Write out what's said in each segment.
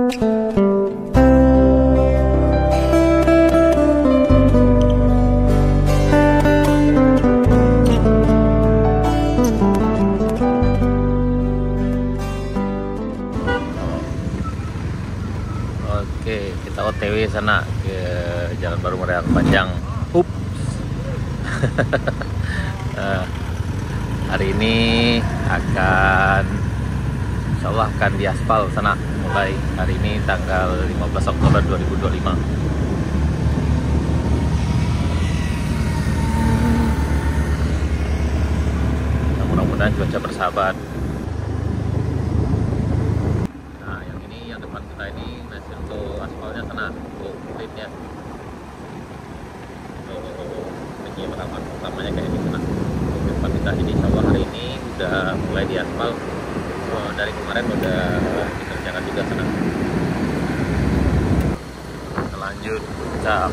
Oke, kita OTW sana ke Jalan Baru Meriah Panjang. Ups. Hari ini insya Allah akan diaspal sana mulai hari ini tanggal 15 Oktober 2025. Mudah-mudahan cuaca bersahabat. Nah, yang depan kita ini masih untuk aspalnya sana, untuk klipnya. Penyiraman utamanya kayak di sana. Depan kita ini insya Allah hari ini udah mulai diaspal. Dari kemarin udah dikerjakan juga sana. Kita lanjut cap.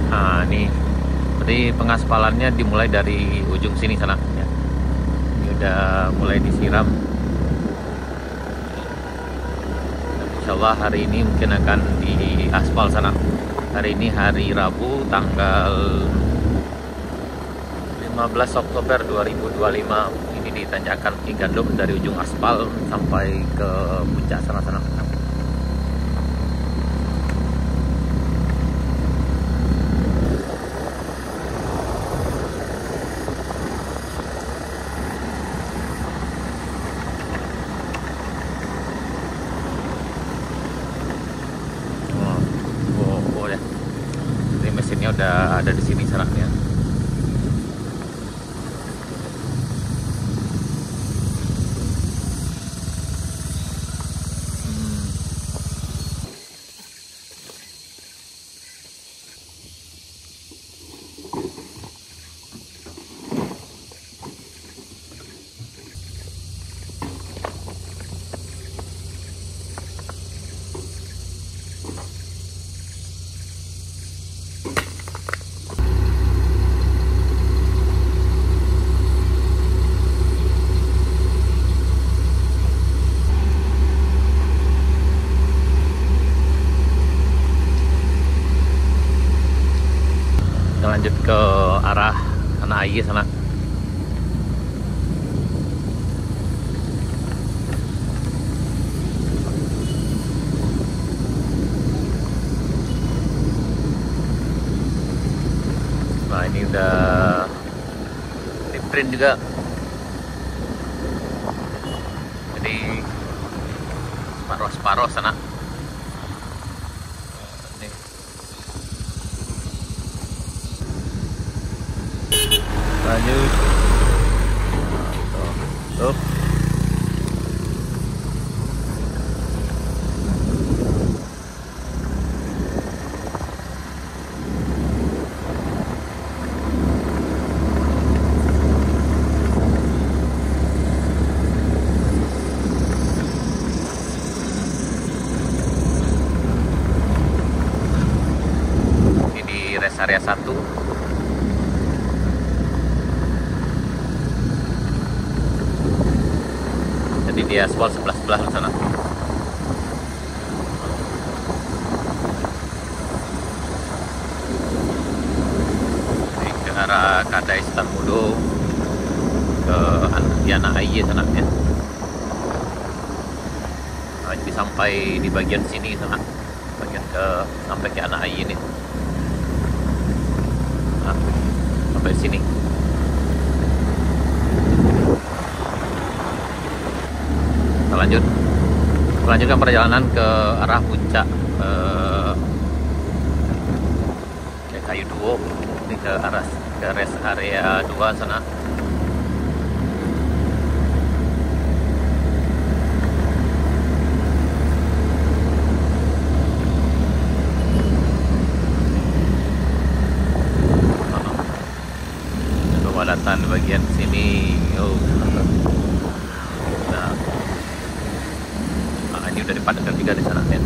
Nah ini berarti pengaspalannya dimulai dari ujung sini sana ya. Ini udah mulai disiram. Insya Allah hari ini mungkin akan diaspal sana. Hari ini hari Rabu tanggal 15 Oktober 2025. Ini ditanjakan Gandum dari ujung aspal sampai ke puncak sana-sana. Mesinnya udah ada di sini seraknya. Lanjut ke arah Anak Ayi sana. Nah ini udah di print juga, jadi separuh-separuh sana. Lanjut tuh. Ini di rest area 1. Jadi di aspal sebelah-sebelah sana. Ini ke arah Kadai Mudo ke Anak Ayi sana ya. Nah, jadi sampai di bagian sini sana, sampai ke Anak Ayi ini. Nah, sampai sini. Melanjutkan perjalanan ke arah puncak ke Kayu Duo, ini ke rest area 2 sana. Kepadatan bagian sini. Ini udah dipadatkan juga di sana ya.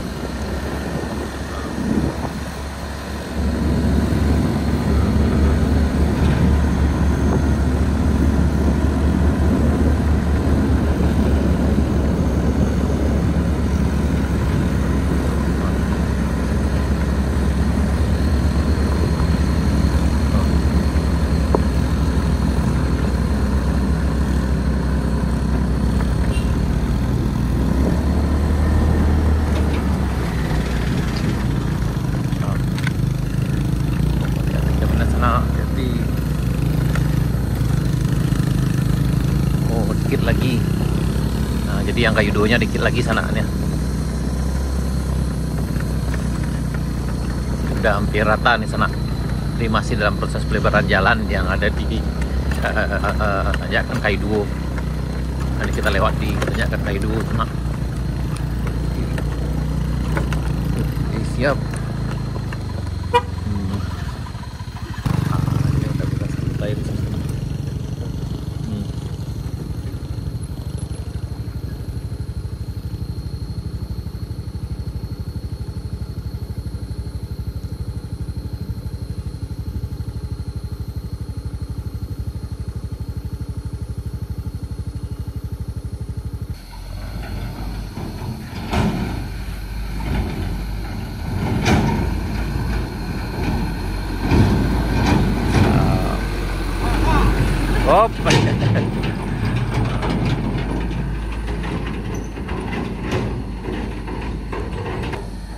Tapi yang kayu duonya dikit lagi sananya. Udah hampir rata nih sana. Ini masih dalam proses pelebaran jalan yang ada di tanjakan kayu duo. Nanti kita lewat di tanjakan kayu duo sana. Oke, siap. Ini udah bisa santai di sana. Hop.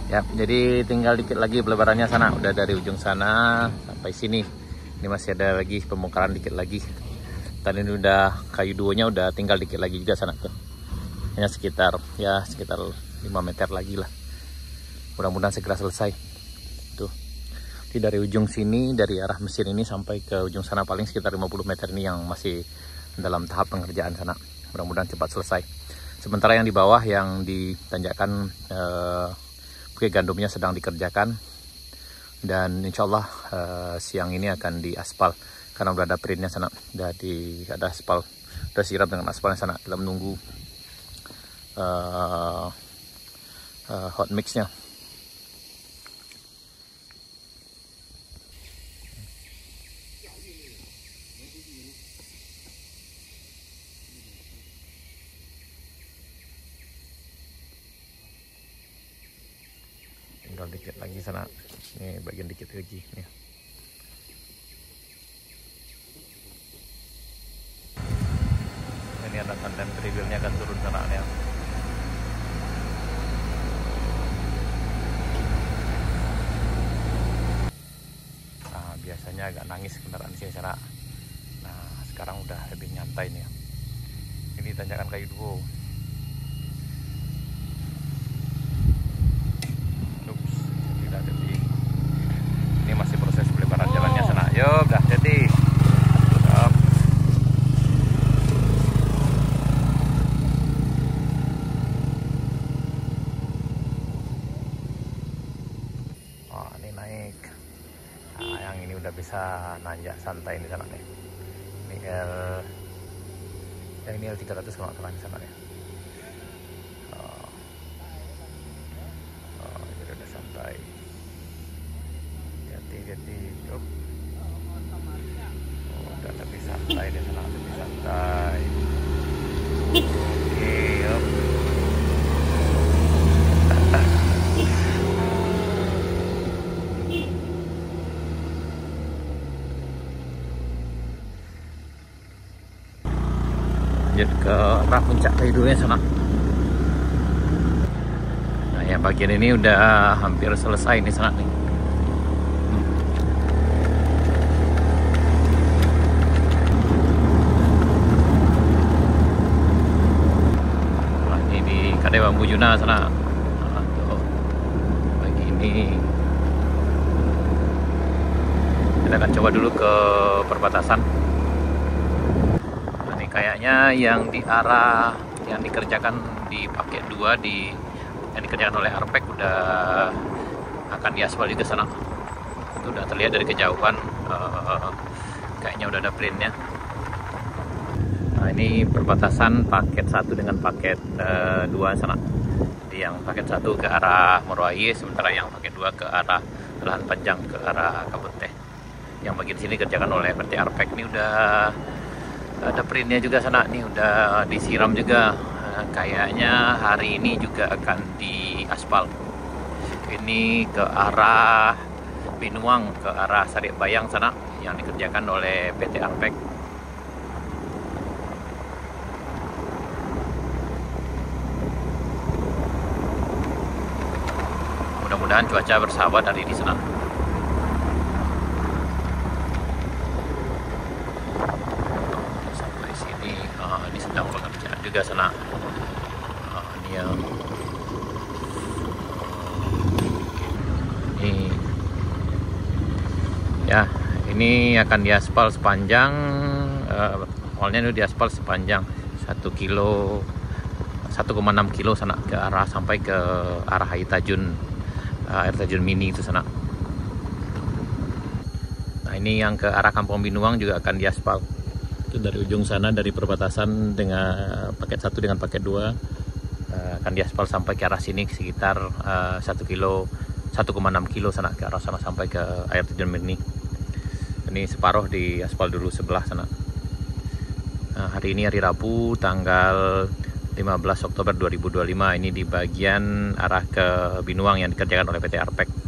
Ya, jadi tinggal dikit lagi pelebarannya sana. Udah dari ujung sana sampai sini. Ini masih ada lagi pembongkaran dikit lagi. Tadi ini udah kayu duonya udah tinggal dikit lagi juga sana tuh. Hanya sekitar 5 meter lagi lah. Mudah-mudahan segera selesai. Tuh. Jadi dari ujung sini, dari arah mesin ini sampai ke ujung sana paling sekitar 50 meter ini yang masih dalam tahap pengerjaan sana. Mudah-mudahan cepat selesai. Sementara yang di bawah yang ditanjakan bukit gandumnya sedang dikerjakan. Dan insya Allah siang ini akan diaspal. Karena udah ada printnya sana. Udah ada aspal. Udah siram dengan aspalnya sana. Dalam menunggu hot mixnya. Tinggal dikit lagi sana. Ini bagian dikit lagi nih. Ini ada konten triggernya akan turun sana ya. Nah, biasanya agak nangis kendaraan sini sana. Nah, sekarang udah lebih nyantai nih ya. Ini tanjakan kayu duo. Ini masih proses pelebaran jalannya sana. Yuk, udah jadi. Oh, ini naik. Nah, yang ini udah bisa nanjak santai di sana nih. Ini yang ini L300 kalau nggak di sana ya. Oh, jadi udah santai. Jadi oh, udah lebih santai di sana, lebih santai. Oke, yuk. Lanjut ke arah puncak kayu duonya sana. Nah, yang bagian ini udah hampir selesai di sana nih. Ada bambu Juna sana. Tuh. Pagi ini kita akan coba dulu ke perbatasan. Nah, ini kayaknya yang di arah yang dikerjakan di paket 2 yang dikerjakan oleh Arpek udah akan diaspal juga sana. Itu udah terlihat dari kejauhan. Kayaknya udah ada printnya. Nah, ini perbatasan paket 1 dengan paket 2 sana. Jadi yang paket 1 ke arah Morowali, sementara yang paket 2 ke arah Lahan Panjang, ke arah Kabuteh. Yang bagian sini kerjakan oleh PT Arpek. Ini udah ada printnya juga sana. Ini udah disiram juga. Kayaknya hari ini juga akan diaspal. Ini ke arah Binuang, ke arah Sadik Bayang sana yang dikerjakan oleh PT Arpek. Mudah-mudahan cuaca bersahabat hari di sana. Sampai sini, ini sedang pengerjaan juga sana. Ya. Ini. Ya, ini akan diaspal sepanjang awalnya ini diaspal sepanjang 1 kilo 1,6 kilo sana ke arah sampai ke arah air terjun mini itu sana. Nah, ini yang ke arah Kampung Binuang juga akan diaspal. Itu dari ujung sana, dari perbatasan dengan paket 1 dengan paket 2 akan diaspal sampai ke arah sini sekitar 1 kilo 1,6 kilo sana ke arah sana sampai ke air terjun mini. Ini separuh di aspal dulu sebelah sana. Nah, hari ini hari Rabu tanggal 15 Oktober 2025. Ini di bagian arah ke Binuang yang dikerjakan oleh PT Arpek.